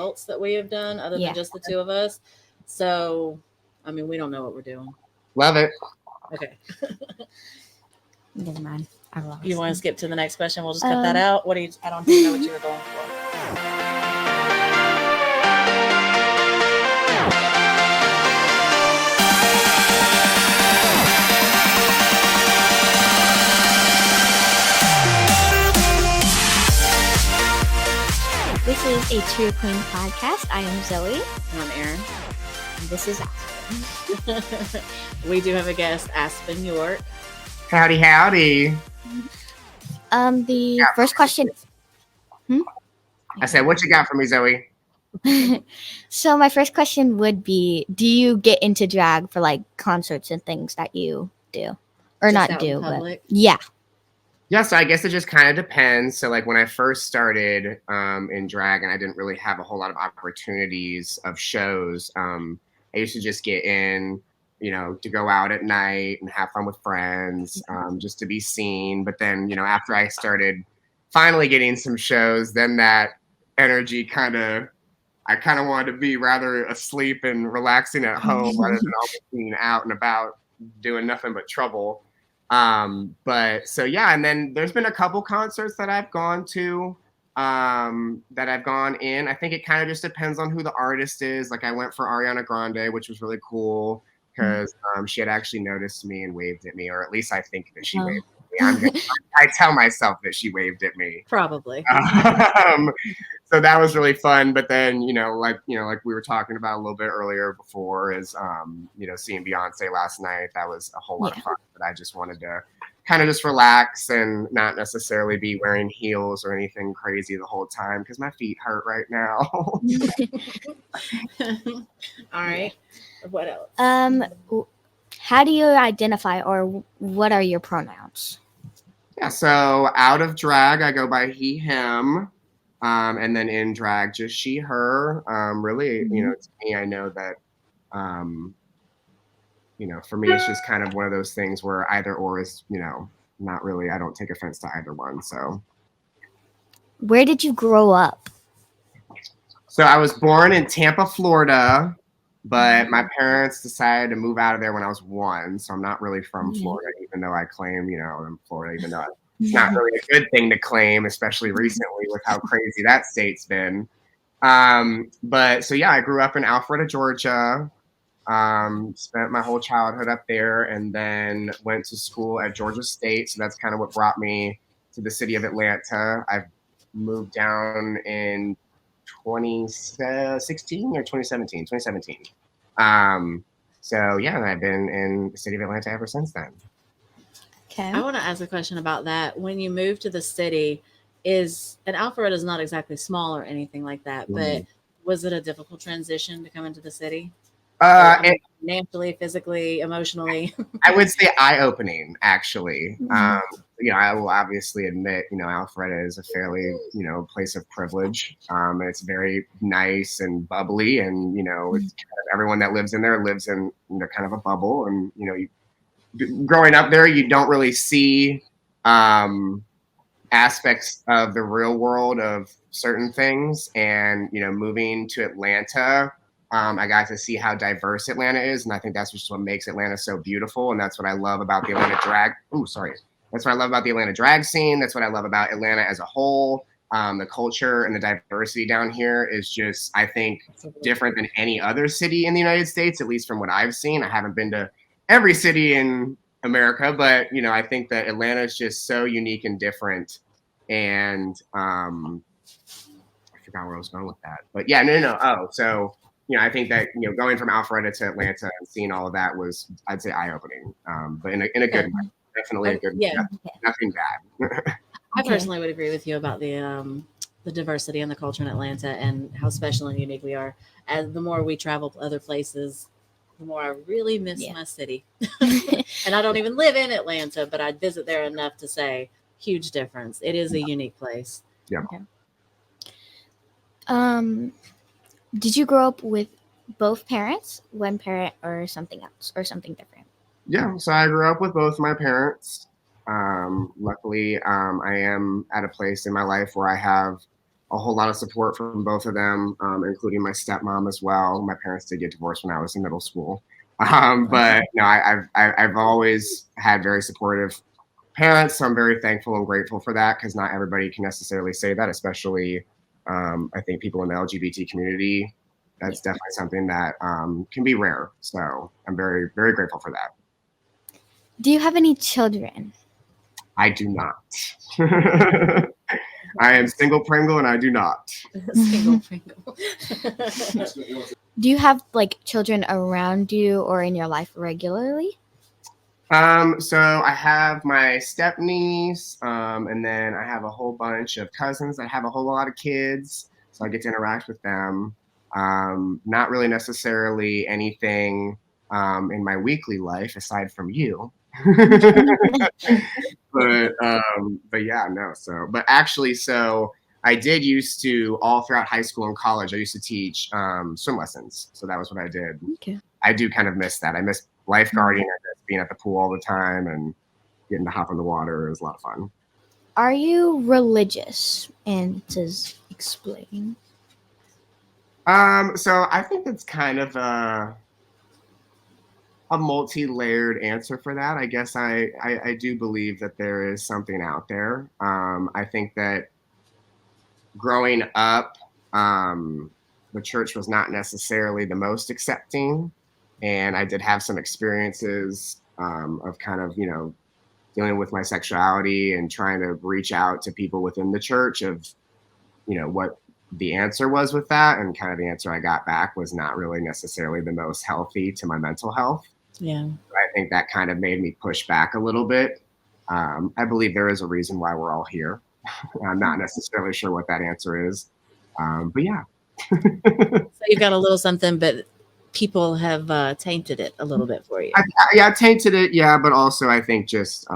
else that we have done other than just the two of us. So, I mean, we don't know what we're doing. Love it. Okay. Never mind. You want to skip to the next question? We'll just cut that out. What do you? I don't even know what you were going for. This is a True Queen podcast. I am Zoe. And I'm Erin. And this is Aspen. We do have a guest, Aspen York. Howdy, howdy. The first question. I said, what you got for me, Zoe? So my first question would be, do you get into drag for like concerts and things that you do? Or Just not do, but yeah. Yeah, so I guess it just kind of depends. So like when I first started in drag and I didn't really have a whole lot of opportunities of shows, I used to just get in, you know, to go out at night and have fun with friends, just to be seen. But then, you know, after I started finally getting some shows, then that energy I kind of wanted to be rather asleep and relaxing at home rather than always being out and about doing nothing but trouble. But so yeah, and then there's been a couple concerts that I've gone to, that I've gone in. I think it kind of just depends on who the artist is. Like I went for Ariana Grande, which was really cool because she had actually noticed me and waved at me, or at least I think that she waved at me. I tell myself that she waved at me. Probably. So that was really fun. But then, like we were talking about a little bit earlier before is, seeing Beyonce last night. That was a whole lot of fun. But I just wanted to kind of just relax and not necessarily be wearing heels or anything crazy the whole time because my feet hurt right now. All right. What else? How do you identify, or what are your pronouns? Yeah, so out of drag, I go by he, him. And then in drag, just she, her. Really, to me, I know that, for me, it's just kind of one of those things where either or is, not really, I don't take offense to either one. So, where did you grow up? So I was born in Tampa, Florida, but my parents decided to move out of there when I was 1. So I'm not really from Florida, even though I claim, I'm Florida, even though it's not really a good thing to claim, especially recently with how crazy that state's been. But so, yeah, I grew up in Alpharetta, Georgia, spent my whole childhood up there, and then went to school at Georgia State. So that's kind of what brought me to the city of Atlanta. I've moved down in 2016 or 2017. So, yeah, and I've been in the city of Atlanta ever since then. Okay. I want to ask a question about that. When you moved to the city, and Alpharetta is not exactly small or anything like that, but was it a difficult transition to come into the city? Financially, physically, emotionally? I would say eye-opening, actually. I will obviously admit, Alpharetta is a fairly, place of privilege. And it's very nice and bubbly, and, it's kind of everyone that lives in there lives in, kind of a bubble. And, growing up there, you don't really see aspects of the real world of certain things. And, moving to Atlanta, I got to see how diverse Atlanta is. And I think that's just what makes Atlanta so beautiful. And that's what I love about the Atlanta drag. That's what I love about the Atlanta drag scene. That's what I love about Atlanta as a whole. The culture and the diversity down here is just, I think, different than any other city in the United States, at least from what I've seen. I haven't been to every city in America, but, I think that Atlanta is just so unique and different. And I forgot where I was going with that. But yeah, no. Oh, so, I think that, going from Alpharetta to Atlanta and seeing all of that was, I'd say, eye-opening, but in a good way. Definitely a good way. Nothing bad. I personally would agree with you about the diversity and the culture in Atlanta and how special and unique we are. As the more we travel to other places, the more I really miss my city. And I don't even live in Atlanta, but I visit there enough to say huge difference. It is a unique place. Yeah. Okay. Did you grow up with both parents, one parent, or something else, or something different? Yeah, so I grew up with both my parents. Luckily, I am at a place in my life where I have a whole lot of support from both of them, including my stepmom as well. My parents did get divorced when I was in middle school. But no, I've always had very supportive parents. So I'm very thankful and grateful for that, because not everybody can necessarily say that, especially I think people in the LGBT community. That's definitely something that can be rare. So I'm very, very grateful for that. Do you have any children? I do not. I am single Pringle, and I do not. Single Pringle. Do you have like children around you or in your life regularly? So I have my step niece, and then I have a whole bunch of cousins that have a whole lot of kids, so I get to interact with them. Not really necessarily anything in my weekly life aside from you. But yeah, no. So, but actually, so I did used to, all throughout high school and college, I used to teach swim lessons. So that was what I did. Okay. I do kind of miss that. I miss lifeguarding, I miss being at the pool all the time and getting to hop in the water. It was a lot of fun. Are you religious? And to explain. So I think it's kind of a multi-layered answer for that. I guess I do believe that there is something out there. I think that growing up, the church was not necessarily the most accepting, and I did have some experiences of kind of, dealing with my sexuality and trying to reach out to people within the church of, what the answer was with that. And kind of the answer I got back was not really necessarily the most healthy to my mental health. Yeah. I think that kind of made me push back a little bit. I believe there is a reason why we're all here. I'm not necessarily sure what that answer is. But yeah. So you've got a little something, but people have tainted it a little bit for you. I tainted it. Yeah. But also I think just,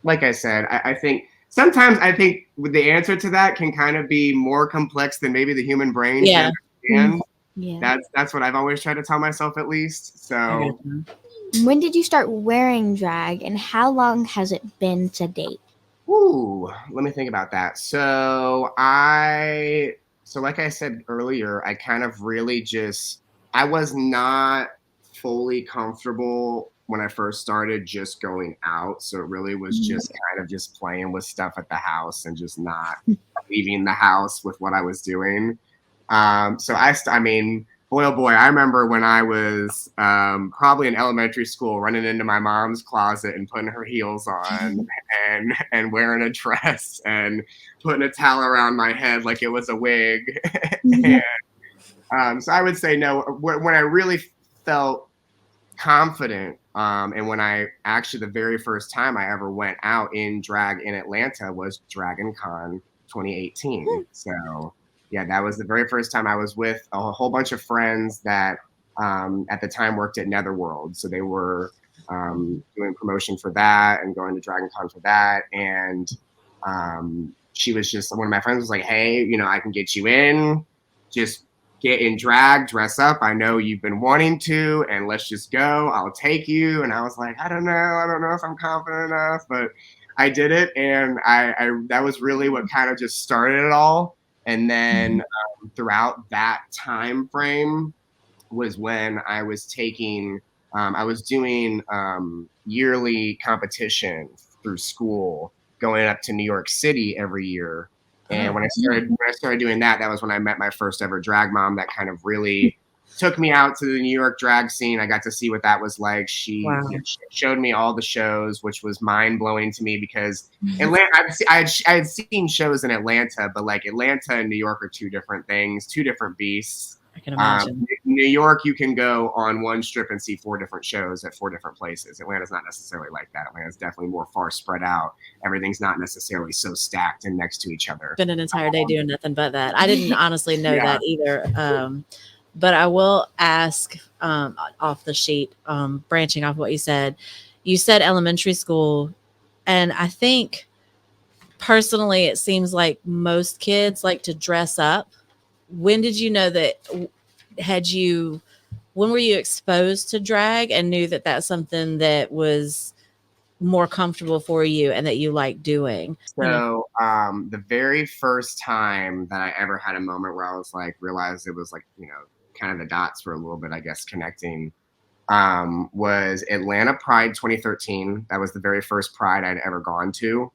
like I said, I think sometimes the answer to that can kind of be more complex than maybe the human brain can understand. Yeah. That's what I've always tried to tell myself, at least. So when did you start wearing drag, and how long has it been to date? Ooh, let me think about that. So like I said earlier, I kind of really I was not fully comfortable when I first started just going out. So it really was just kind of just playing with stuff at the house and just not leaving the house with what I was doing. So I mean, boy, oh boy, I remember when I was probably in elementary school running into my mom's closet and putting her heels on and wearing a dress and putting a towel around my head like it was a wig. And, so I would say no, when I really felt confident, and when I actually, the very first time I ever went out in drag in Atlanta was Dragon Con 2018. So yeah, that was the very first time I was with a whole bunch of friends that at the time worked at Netherworld. So they were doing promotion for that and going to Dragon Con for that. And she was just, one of my friends was like, hey, I can get you in, just get in drag, dress up. I know you've been wanting to, and let's just go. I'll take you. And I was like, I don't know if I'm confident enough, but I did it. And I that was really what kind of just started it all. And then throughout that time frame was when I was taking, I was doing yearly competition through school, going up to New York City every year. And when I started doing that, that was when I met my first ever drag mom that kind of really took me out to the New York drag scene. I got to see what that was like. She showed me all the shows, which was mind blowing to me because Atlanta, I had seen shows in Atlanta, but like Atlanta and New York are two different things, two different beasts. I can imagine. New York, you can go on one strip and see 4 different shows at 4 different places. Atlanta's not necessarily like that. Atlanta's definitely more far spread out. Everything's not necessarily so stacked and next to each other. Spend an entire day doing nothing but that. I didn't honestly know that either. But I will ask off the sheet, branching off what you said. You said elementary school, and I think personally it seems like most kids like to dress up. When did you know that? When were you exposed to drag and knew that that's something that was more comfortable for you and that you like doing? So the very first time that I ever had a moment where I was like, realized it was like, kind of the dots were a little bit, I guess, connecting, was Atlanta Pride 2013. That was the very first Pride I'd ever gone to.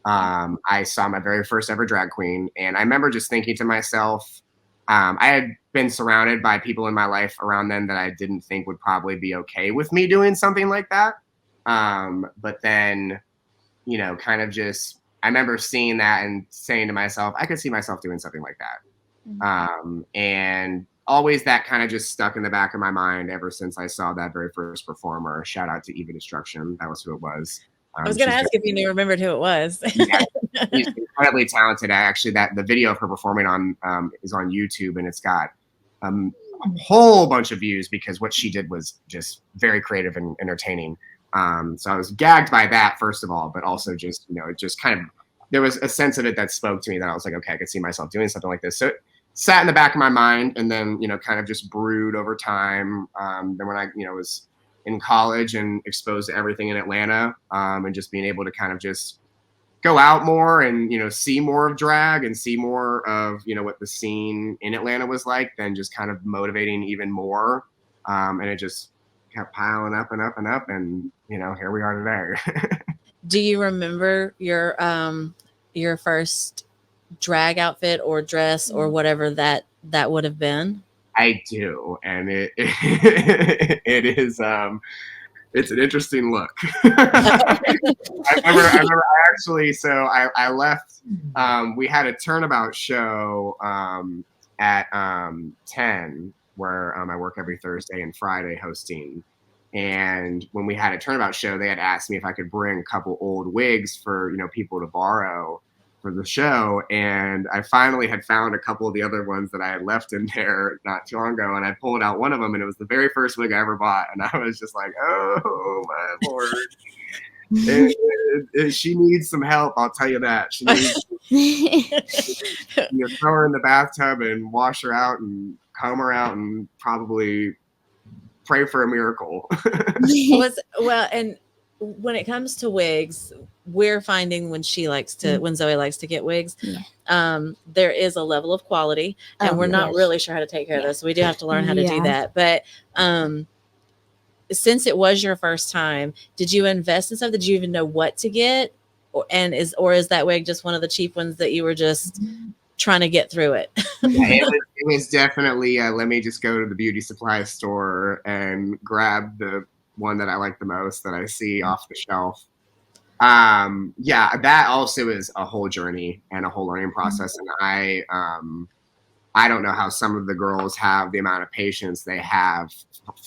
I saw my very first ever drag queen, and I remember just thinking to myself, I had been surrounded by people in my life around then that I didn't think would probably be okay with me doing something like that. But then, kind of just, I remember seeing that and saying to myself, I could see myself doing something like that. And always that kind of just stuck in the back of my mind ever since I saw that very first performer. Shout out to Eva Destruction. That was who it was. I was going to ask if you remembered who it was. Yeah, she's incredibly talented. Actually, the video of her performing is on YouTube, and it's got a whole bunch of views because what she did was just very creative and entertaining. So I was gagged by that, first of all, but also just, it just kind of, there was a sense of it that spoke to me that I was like, okay, I could see myself doing something like this. So it sat in the back of my mind, and then, kind of just brewed over time. Then when I, was in college and exposed to everything in Atlanta, and just being able to kind of just go out more and, see more of drag and see more of, what the scene in Atlanta was like, then just kind of motivating even more. And it just kept piling up and up and up. And, here we are today. Do you remember your first drag outfit or dress or whatever that would have been? I do. And it is, it's an interesting look. I remember I left, we had a turnabout show at 10 where I work every Thursday and Friday hosting. And when we had a turnabout show, they had asked me if I could bring a couple old wigs for, people to borrow for the show. And I finally had found a couple of the other ones that I had left in there not too long ago. And I pulled out one of them, and it was the very first wig I ever bought. And I was just like, oh my Lord. She needs some help. I'll tell you that. She needs throw her in the bathtub and wash her out and comb her out and probably pray for a miracle. And when it comes to wigs, we're finding when Zoe likes to get wigs, there is a level of quality, and we're not really sure how to take care of this. So we do have to learn how to do that. But since it was your first time, did you invest in stuff? Did you even know what to get? Or is that wig just one of the cheap ones that you were just trying to get through it? It was definitely, let me just go to the beauty supply store and grab the one that I like the most that I see off the shelf. That also is a whole journey and a whole learning process. And I don't know how some of the girls have the amount of patience they have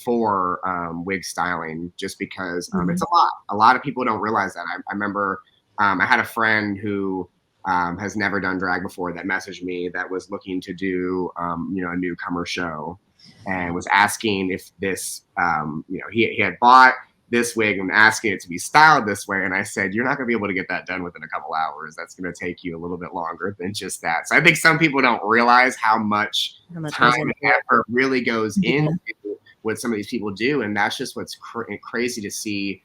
for wig styling, just because it's a lot. A lot of people don't realize that. I remember I had a friend who has never done drag before that messaged me that was looking to do a newcomer show, and was asking if this he had bought this wig and asking it to be styled this way. And I said, you're not going to be able to get that done within a couple hours. That's going to take you a little bit longer than just that. So I think some people don't realize how much time and effort really goes into what some of these people do. And that's just what's crazy to see,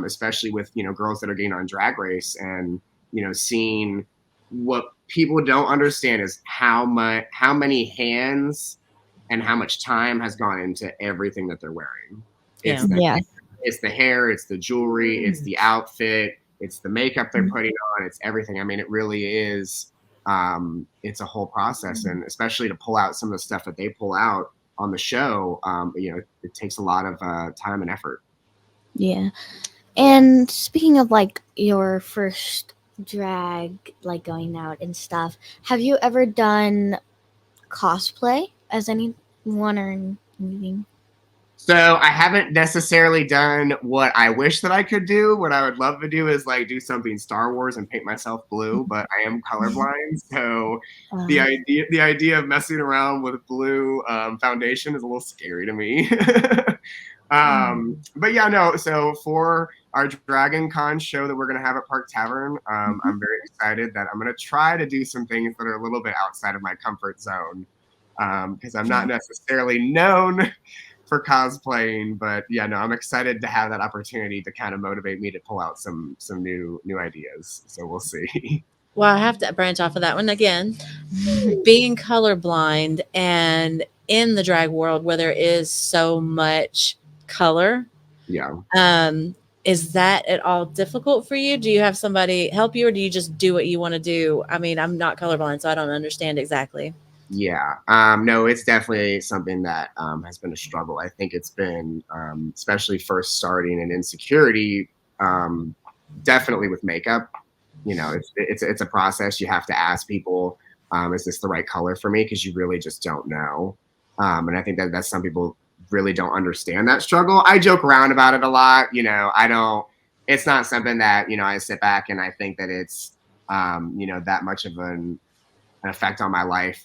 especially with, girls that are getting on Drag Race, and, seeing what people don't understand is how many hands and how much time has gone into everything that they're wearing. It's the hair, it's the jewelry, it's the outfit, it's the makeup they're putting on, it's everything. I mean, it really is, it's a whole process. And especially to pull out some of the stuff that they pull out on the show, it takes a lot of time and effort. Yeah. And speaking of like your first drag, like going out and stuff, have you ever done cosplay as anyone or anything? So I haven't necessarily done what I wish that I could do. What I would love to do is like do something Star Wars and paint myself blue, but I am colorblind. So the idea of messing around with blue foundation is a little scary to me. But yeah, no. So for our Dragon Con show that we're going to have at Park Tavern, I'm very excited that I'm going to try to do some things that are a little bit outside of my comfort zone, because I'm not necessarily known for cosplaying, but yeah, no, I'm excited to have that opportunity to kind of motivate me to pull out some new ideas. So we'll see. Well, I have to branch off of that one again. Being colorblind and in the drag world where there is so much color, Yeah. is that at all difficult for you? Do you have somebody help you, or do you just do what you want to do? I mean, I'm not colorblind, so I don't understand exactly. Yeah. No, it's definitely something that has been a struggle. I think it's been, especially first starting in insecurity, definitely with makeup. You know, it's a process. You have to ask people, is this the right color for me? Because you really just don't know. And I think that's some people really don't understand that struggle. I joke around about it a lot. You know, I don't. It's not something that I sit back and I think that it's that much of an effect on my life.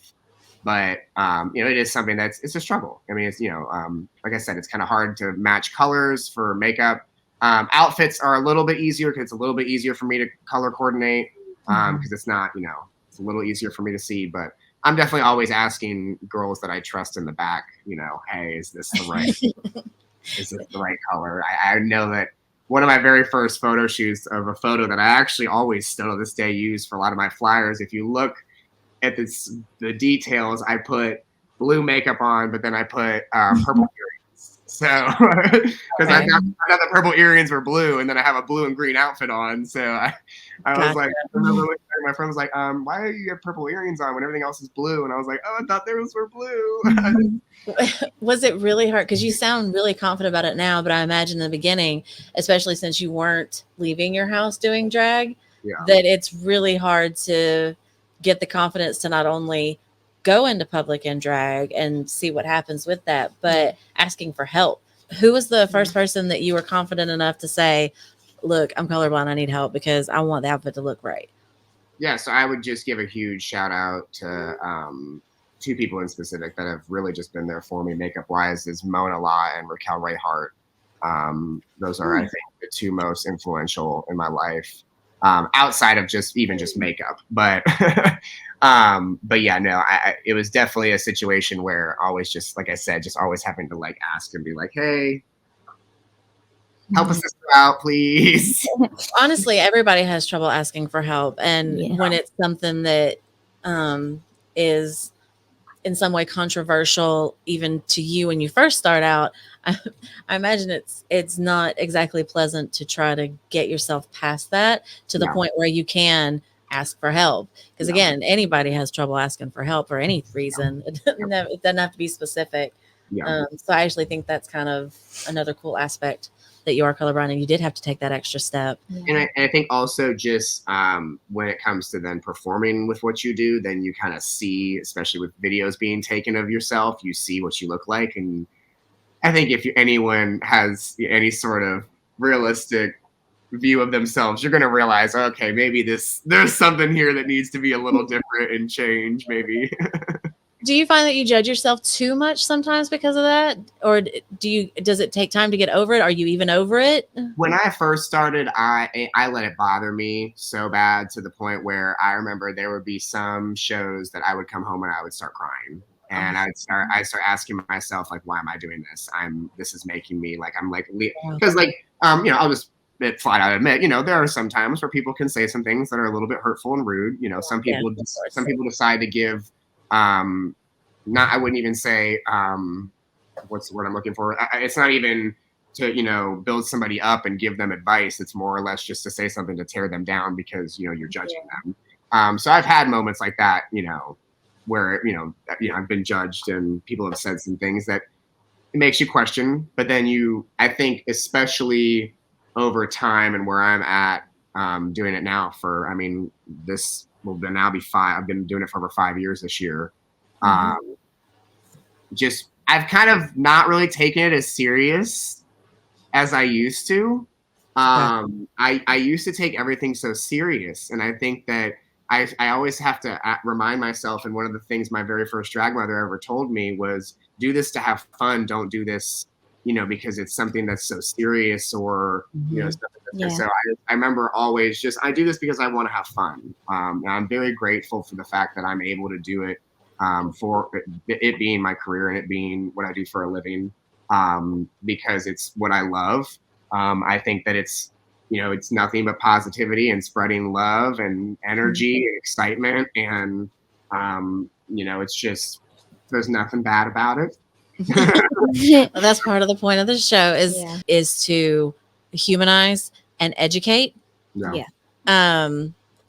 But it is something it's a struggle. I mean, it's like I said, it's kind of hard to match colors for makeup. Outfits are a little bit easier because it's a little bit easier for me to color coordinate because it's not it's a little easier for me to see. But I'm definitely always asking girls that I trust in the back, hey, is this the right color? I know that one of my very first photo shoots of a photo that I actually always still to this day use for a lot of my flyers. If you look at the details, I put blue makeup on, but then I put purple earrings. So because I thought the purple earrings were blue, and then I have a blue and green outfit on. So I was like, I remember looking at my friend was like, why do you have purple earrings on when everything else is blue? And I was like, oh, I thought those were blue. Was it really hard? Because you sound really confident about it now, but I imagine in the beginning, especially since you weren't leaving your house doing drag, that it's really hard to get the confidence to not only go into public and drag and see what happens with that, but asking for help. Who was the first person that you were confident enough to say, look, I'm colorblind, I need help because I want the outfit to look right? Yeah, so I would just give a huge shout out to two people in specific that have really just been there for me makeup wise is Mona Law and Raquel Rayhart. Those are, I think, the two most influential in my life. Outside of just makeup, but yeah, no, it was definitely a situation where always just like I said, just always having to like ask and be like, hey, help a sister out, please. Honestly, everybody has trouble asking for help, and when it's something that is in some way controversial, even to you when you first start out, I imagine it's not exactly pleasant to try to get yourself past that to the point where you can ask for help. Because again, anybody has trouble asking for help for any reason. It doesn't have to be specific. So I actually think that's kind of another cool aspect that you are colorblind and you did have to take that extra step. And I think also just when it comes to then performing with what you do, then you kind of see, especially with videos being taken of yourself, you see what you look like. And I think if anyone has any sort of realistic view of themselves, you're going to realize, okay, maybe there's something here that needs to be a little different and change maybe. Do you find that you judge yourself too much sometimes because of that? Or does it take time to get over it? Are you even over it? When I first started, I let it bother me so bad to the point where I remember there would be some shows that I would come home and I would start crying. And I'd start asking myself, like, why am I doing this? This is making me like, because I'll just flat out admit, there are some times where people can say some things that are a little bit hurtful and rude. Some people decide to give, I wouldn't even say, what's the word I'm looking for? It's not even to, build somebody up and give them advice. It's more or less just to say something to tear them down because, you're judging them. So I've had moments like that, where, I've been judged and people have said some things that it makes you question, but then I think especially over time and where I'm at, doing it now this will now be 5. I've been doing it for over 5 years this year. I've kind of not really taken it as serious as I used to. I used to take everything so serious, and I think that I always have to remind myself, and one of the things my very first drag mother ever told me was, do this to have fun. Don't do this, because it's something that's so serious or, So I remember always I do this because I want to have fun. And I'm very grateful for the fact that I'm able to do it for it being my career and it being what I do for a living. because it's what I love. I think that it's nothing but positivity and spreading love and energy and excitement, and it's just there's nothing bad about it. Well, that's part of the point of the show Yeah. is to humanize and educate. Yeah.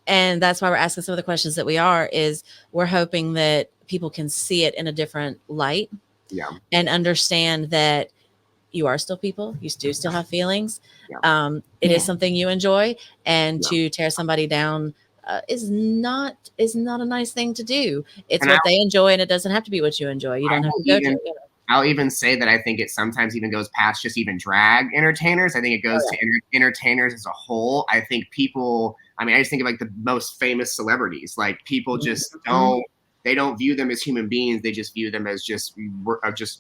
And that's why we're asking some of the questions that we are, is we're hoping that people can see it in a different light Yeah. and understand that you are still people, you do still have feelings. Yeah. It is Yeah. something you enjoy, and Yeah. to tear somebody down is not a nice thing to do. It's And what they enjoy, and it doesn't have to be what you enjoy. You don't have to go to it. I'll even say that I think it sometimes even goes past just even drag entertainers. I think it goes to entertainers as a whole. I think people, I just think of like the most famous celebrities. Like people just they don't view them as human beings. They just view them as just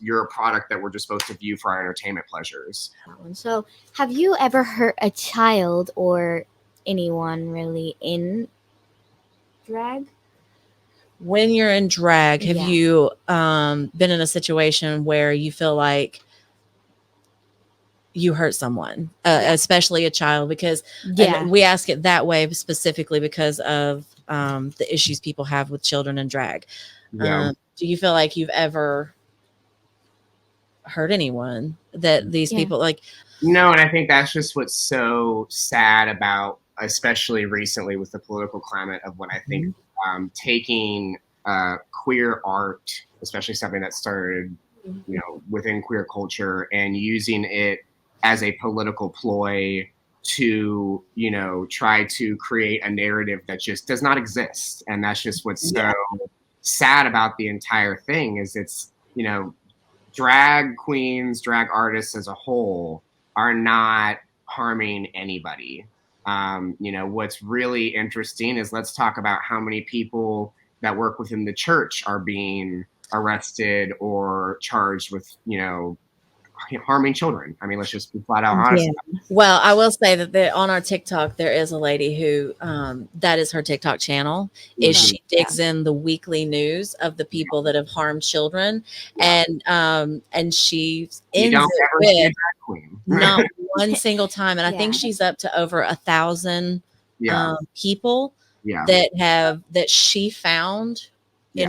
you're a product that we're just supposed to view for our entertainment pleasures. So, have you ever hurt a child or anyone really in drag? When you're in drag, have Yeah. you been in a situation where you feel like you hurt someone, especially a child? Because and we ask it that way specifically because of the issues people have with children in drag. Yeah. Do you feel like you've ever hurt anyone that these people like? No, and I think that's just what's so sad about, especially recently with the political climate of what I think taking queer art, especially something that started, within queer culture, and using it as a political ploy to, try to create a narrative that just does not exist. And that's just what's so sad about the entire thing, is it's, drag queens, drag artists as a whole are not harming anybody. What's really interesting is, let's talk about how many people that work within the church are being arrested or charged with, harming children. Let's just be flat out honest. Well, I will say that on our TikTok, there is a lady who that is her TikTok channel. Is she digs in the weekly news of the people that have harmed children, and she ends it with not one single time. And I think she's up to over 1,000 people that she found in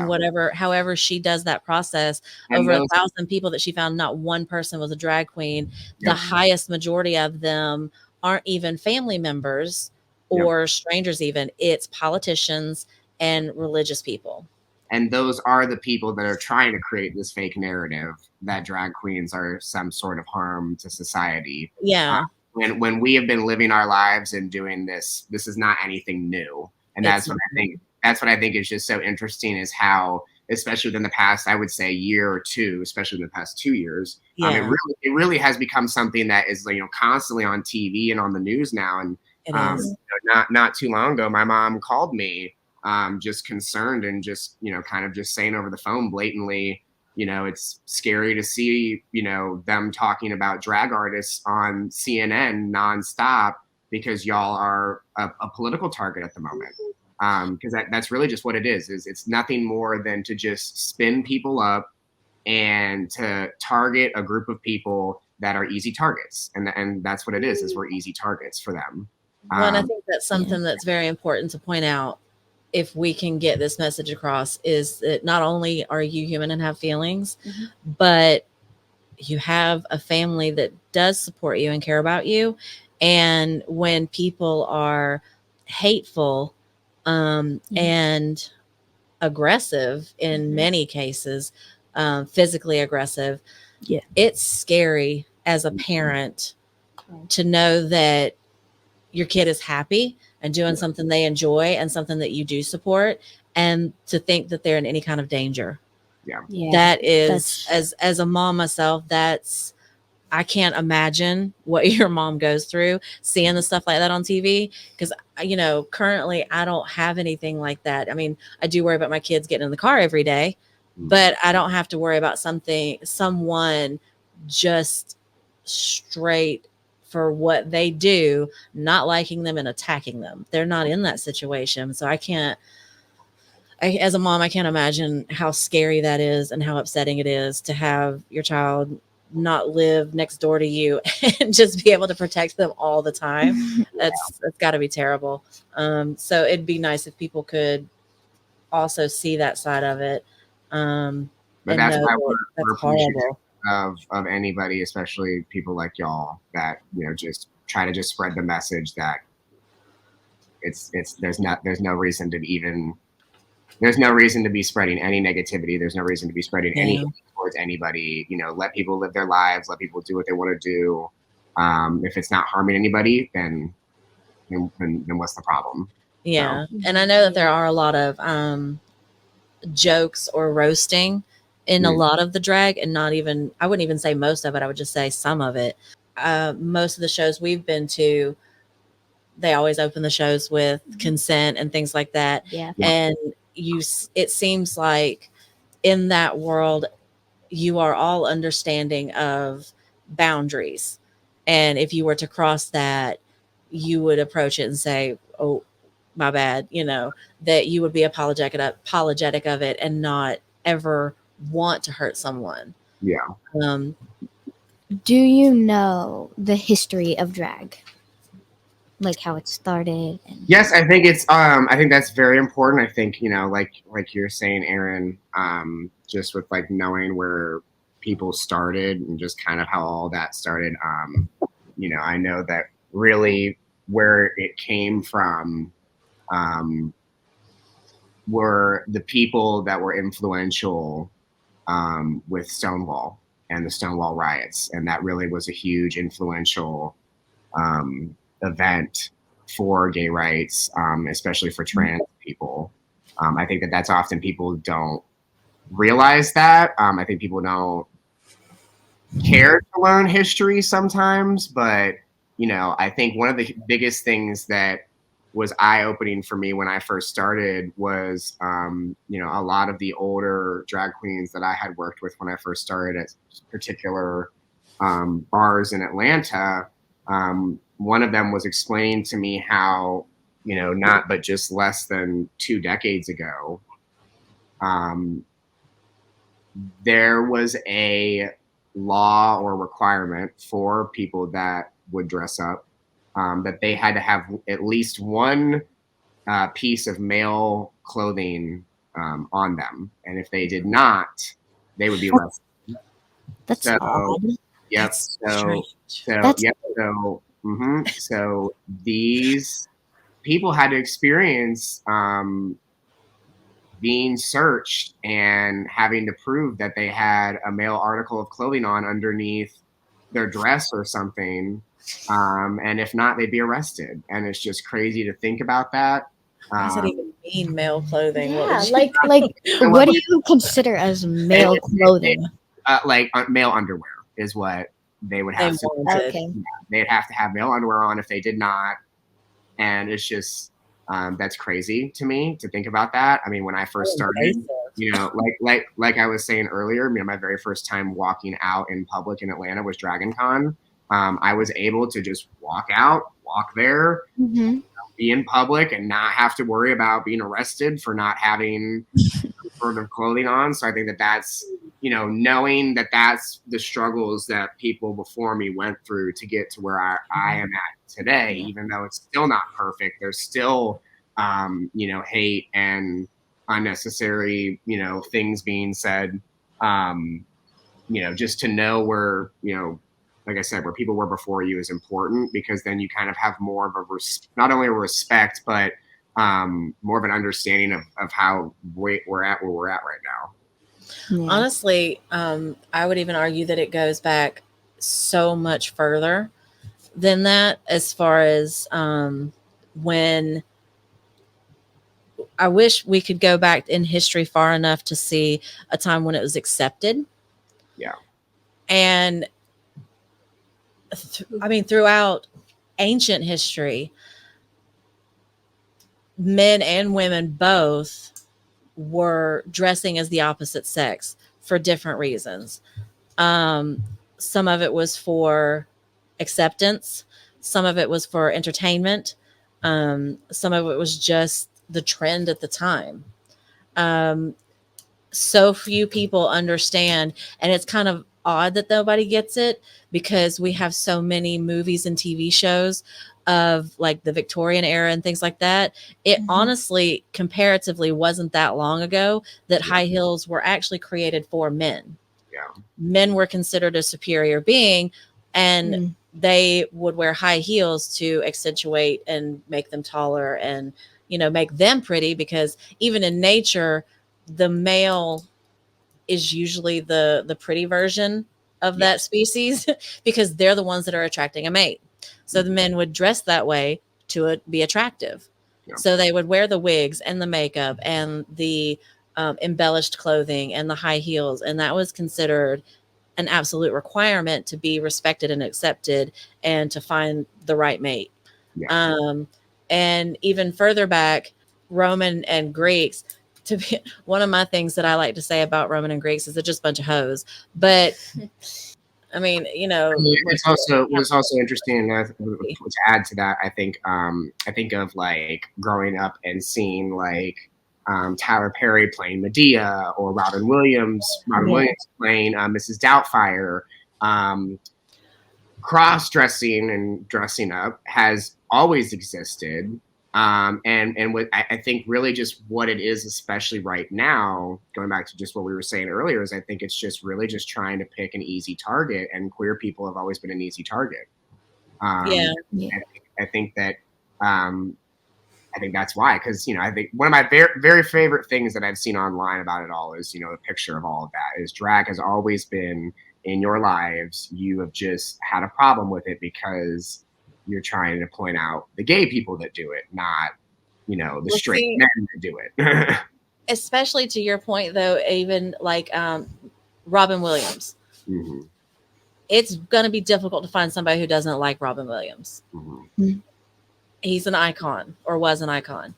however she does that process. And over 1,000 people that she found, not one person was a drag queen. The highest majority of them aren't even family members or strangers even. It's politicians and religious people. And those are the people that are trying to create this fake narrative that drag queens are some sort of harm to society. When we have been living our lives and doing this is not anything new. And that's what I think is just so interesting, is how, especially within the past, I would say year or two, especially in the past 2 years, it really has become something that is, constantly on TV and on the news now. And not too long ago, my mom called me just concerned and just, kind of just saying over the phone blatantly, it's scary to see, them talking about drag artists on CNN nonstop because y'all are a political target at the moment. Because that's really just what it is it's nothing more than to just spin people up and to target a group of people that are easy targets. And that's what it is we're easy targets for them. Well, and I think that's something that's very important to point out, if we can get this message across, is that not only are you human and have feelings, but you have a family that does support you and care about you. And when people are hateful and aggressive in many cases, physically aggressive, it's scary as a parent to know that your kid is happy and doing something they enjoy and something that you do support, and to think that they're in any kind of danger. That is, as a mom myself, I can't imagine what your mom goes through seeing the stuff like that on TV. Because, currently I don't have anything like that. I do worry about my kids getting in the car every day, but I don't have to worry about someone just straight for what they do, not liking them and attacking them. They're not in that situation. So as a mom, I can't imagine how scary that is and how upsetting it is to have your child not live next door to you and just be able to protect them all the time. That's got to be terrible. So it'd be nice if people could also see that side of it, But and that's know why that we're that's horrible. of anybody, especially people like y'all, that just try to just spread the message that there's no reason to be spreading any negativity. There's no reason to be spreading any towards anybody. Let people live their lives. Let people do what they want to do. If it's not harming anybody, then what's the problem? Yeah, and I know that there are a lot of jokes or roasting in a lot of the drag, and I wouldn't even say most of it. I would just say some of it. Most of the shows we've been to, they always open the shows with consent and things like that. Yeah. And it seems like in that world, you are all understanding of boundaries. And if you were to cross that, you would approach it and say, "Oh, my bad," that you would be apologetic of it and not ever want to hurt someone. Yeah. Do you know the history of drag? Like how it started? Yes, I think I think that's very important. I think, like you're saying, Erin, just with like knowing where people started and just kind of how all that started. I know that really where it came from were the people that were influential with Stonewall and the Stonewall riots. And that really was a huge influential event for gay rights, especially for trans people. I think that's often people don't realize that. I think people don't care to learn history sometimes, but I think one of the biggest things that was eye-opening for me when I first started was, a lot of the older drag queens that I had worked with when I first started at particular bars in Atlanta. One of them was explaining to me how, not but just less than 2 decades ago, there was a law or requirement for people that would dress up, that they had to have at least one piece of male clothing on them. And if they did not, they would be arrested. That's odd. Yep. That's So these people had to experience being searched and having to prove that they had a male article of clothing on underneath their dress or something. And if not, they'd be arrested. And it's just crazy to think about that. What does that even mean, male clothing? Yeah, what do you consider as male clothing? Male underwear is what they would have to. Okay. They'd have to have male underwear on if they did not. And it's just, that's crazy to me to think about that. I mean, when I first started, like I was saying earlier, my very first time walking out in public in Atlanta was Dragon Con. I was able to just walk there, be in public and not have to worry about being arrested for not having sort of clothing on. So I think that's, knowing that that's the struggles that people before me went through to get to where I am at today, even though it's still not perfect. There's still, hate and unnecessary, things being said, just to know where, like I said, where people were before you is important, because then you kind of have more of a not only a respect, but more of an understanding of how we're at where we're at right now. Yeah. Honestly, I would even argue that it goes back so much further than that, as far as when I wish we could go back in history far enough to see a time when it was accepted. Yeah. And throughout ancient history, men and women both were dressing as the opposite sex for different reasons. Some of it was for acceptance. Some of it was for entertainment. Some of it was just the trend at the time. So few people understand, and it's kind of odd that nobody gets it because we have so many movies and TV shows of like the Victorian era and things like that. It honestly, comparatively, wasn't that long ago that high heels were actually created for men. Yeah. Men were considered a superior being, and they would wear high heels to accentuate and make them taller and, you know, make them pretty, because even in nature, the male is usually the pretty version of that species because they're the ones that are attracting a mate. So the men would dress that way to be attractive. Yeah. So they would wear the wigs and the makeup and the embellished clothing and the high heels. And that was considered an absolute requirement to be respected and accepted and to find the right mate. Yeah. And even further back, Roman and Greeks, to be one of my things that I like to say about Roman and Greeks is they're just a bunch of hoes. But I mean, you know, it's also interesting to add to that. I think of like growing up and seeing like Tyler Perry playing Medea or Robin Williams playing Mrs. Doubtfire. Cross-dressing and dressing up has always existed. And what I think really just what it is, especially right now, going back to just what we were saying earlier, is I think it's just really just trying to pick an easy target, and queer people have always been an easy target. I think that I think that's why, because, you know, I think one of my very, very favorite things that I've seen online about it all is, you know, the picture of all of that is drag has always been in your lives. You have just had a problem with it because you're trying to point out the gay people that do it, not, you know, the straight men that do it. Especially to your point, though, even like Robin Williams. It's going to be difficult to find somebody who doesn't like Robin Williams. He's an icon, or was an icon.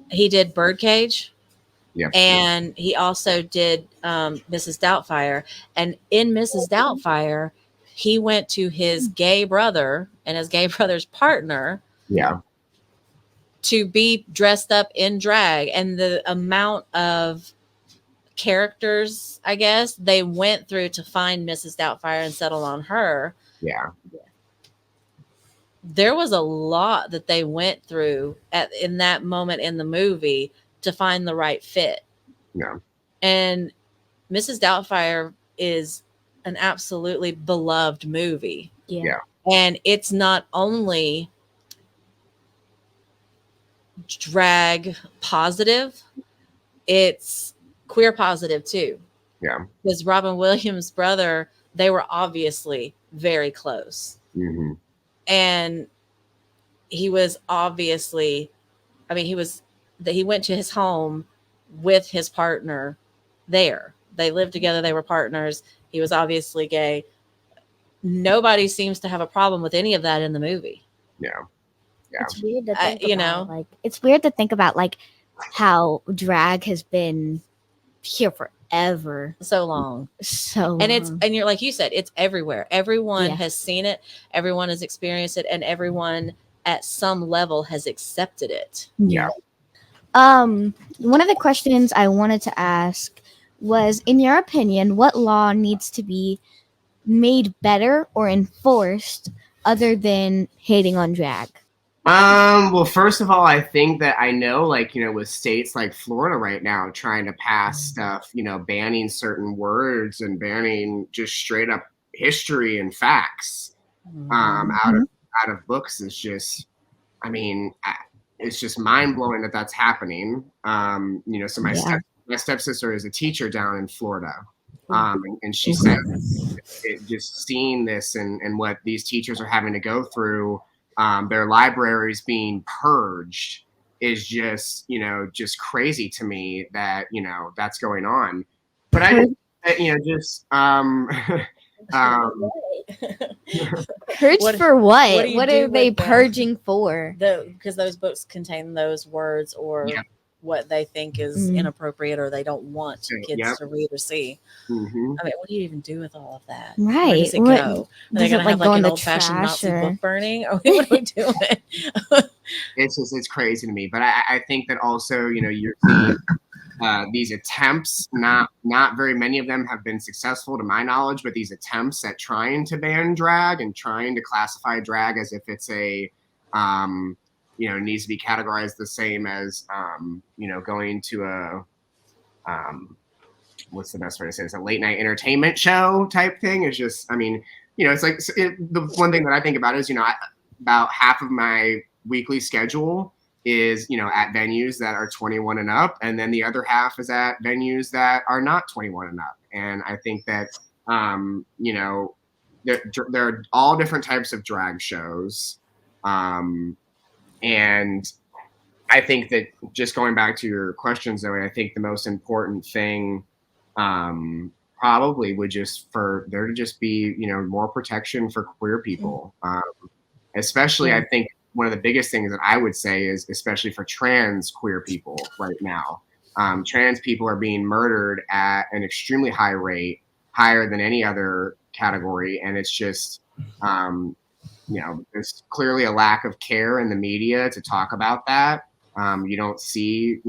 He did Birdcage. And he also did Mrs. Doubtfire. And in Mrs. Doubtfire, he went to his gay brother and his gay brother's partner to be dressed up in drag. And the amount of characters, I guess, they went through to find Mrs. Doubtfire and settle on her. There was a lot that they went through in that moment in the movie to find the right fit. And Mrs. Doubtfire is an absolutely beloved movie. And it's not only drag positive, it's queer positive too. Because Robin Williams' brother, they were obviously very close. And he was obviously, I mean, he went to his home with his partner there. They lived together. They were partners. He was obviously gay. Nobody seems to have a problem with any of that in the movie. It's weird to think about, like, it's weird to think about, like, how drag has been here forever. So long. And you're, like you said, it's everywhere. Everyone has seen it. Everyone has experienced it. And everyone at some level has accepted it. One of the questions I wanted to ask was, in your opinion, what law needs to be made better or enforced other than hating on drag? Well, first of all, I think that I know, like, you know, with states like Florida right now trying to pass stuff, you know, banning certain words and banning just straight up history and facts out of books is just, I mean, it's just mind blowing that that's happening. You know, so my stepsister is a teacher down in Florida. And she said just seeing this and what these teachers are having to go through, their libraries being purged is just, you know, just crazy to me that, you know, that's going on. But I, you know, just purged for what? What are they purging for? Because those books contain those words or what they think is inappropriate or they don't want kids to read or see. I mean, what do you even do with all of that? Right. Where does it go? Are they going to have like an old-fashioned Nazi book burning? Or what are we doing? It's crazy to me. But I think that also, you know, you're seeing these attempts, not very many of them have been successful to my knowledge, but these attempts at trying to ban drag and trying to classify drag as if it's a needs to be categorized the same as going to a what's the best way to say this, a late night entertainment show type thing is just, I mean, it's like the one thing that I think about is, about half of my weekly schedule is, at venues that are 21 and up. And then the other half is at venues that are not 21 and up. And I think that, there are all different types of drag shows. And I think that just going back to your question, Zoe, I think the most important thing probably would just for there to just be, more protection for queer people. Especially, I think one of the biggest things that I would say is, especially for trans queer people right now, trans people are being murdered at an extremely high rate, higher than any other category. And it's just, there's clearly a lack of care in the media to talk about that. You don't see,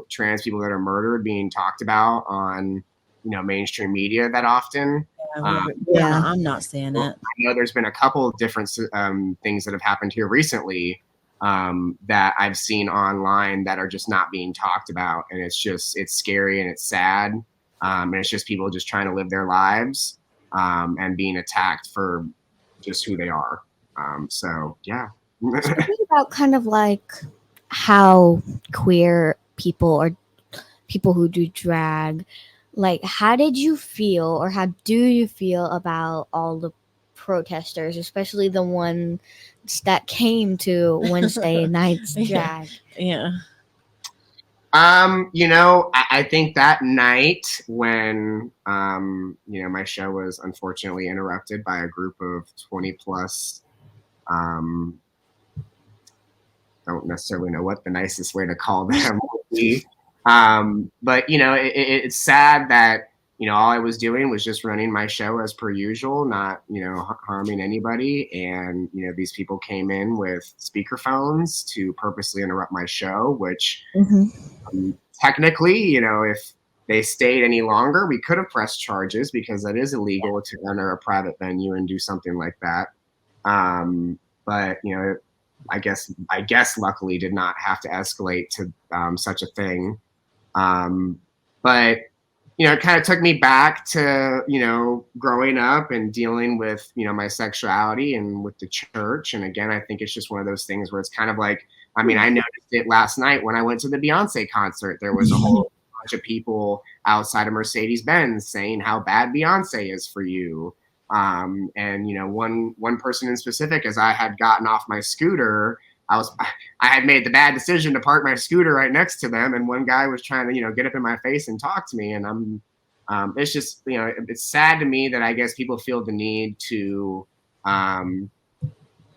trans people that are murdered being talked about on, mainstream media that often. I'm not seeing it. I know there's been a couple of different things that have happened here recently that I've seen online that are just not being talked about. And it's scary and it's sad. And it's just people just trying to live their lives and being attacked for just who they are. So, yeah. Speaking about kind of like how queer people or people who do drag, like, how did you feel or how do you feel about all the protesters, especially the ones that came to Wednesday night's drag? Yeah. I think that night when, my show was unfortunately interrupted by a group of 20 plus, don't necessarily know what the nicest way to call them would be. But, it's sad that, all I was doing was just running my show as per usual, not, harming anybody. And, these people came in with speakerphones to purposely interrupt my show, which technically, if they stayed any longer, we could have pressed charges because that is illegal to enter a private venue and do something like that. But, I guess luckily did not have to escalate to such a thing. But, it kind of took me back to, growing up and dealing with, my sexuality and with the church. And again, I think it's just one of those things where it's kind of like, I mean, I noticed it last night when I went to the Beyonce concert. There was a whole bunch of people outside of Mercedes-Benz saying how bad Beyonce is for you. And one person in specific, as I had gotten off my scooter, I had made the bad decision to park my scooter right next to them, and one guy was trying to get up in my face and talk to me, and it's just it's sad to me that I guess people feel the need to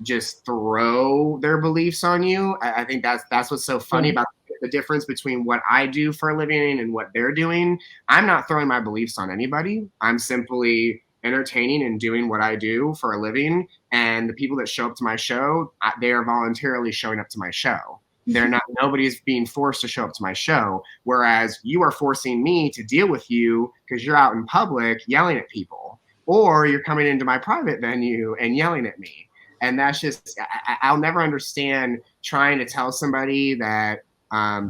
just throw their beliefs on you. I think that's what's so funny about the difference between what I do for a living and what they're doing. I'm not throwing my beliefs on anybody. I'm simply entertaining and doing what I do for a living. And the people that show up to my show, they are voluntarily showing up to my show. Nobody's being forced to show up to my show. Whereas you are forcing me to deal with you because you're out in public yelling at people, or you're coming into my private venue and yelling at me. And that's just, I'll never understand trying to tell somebody that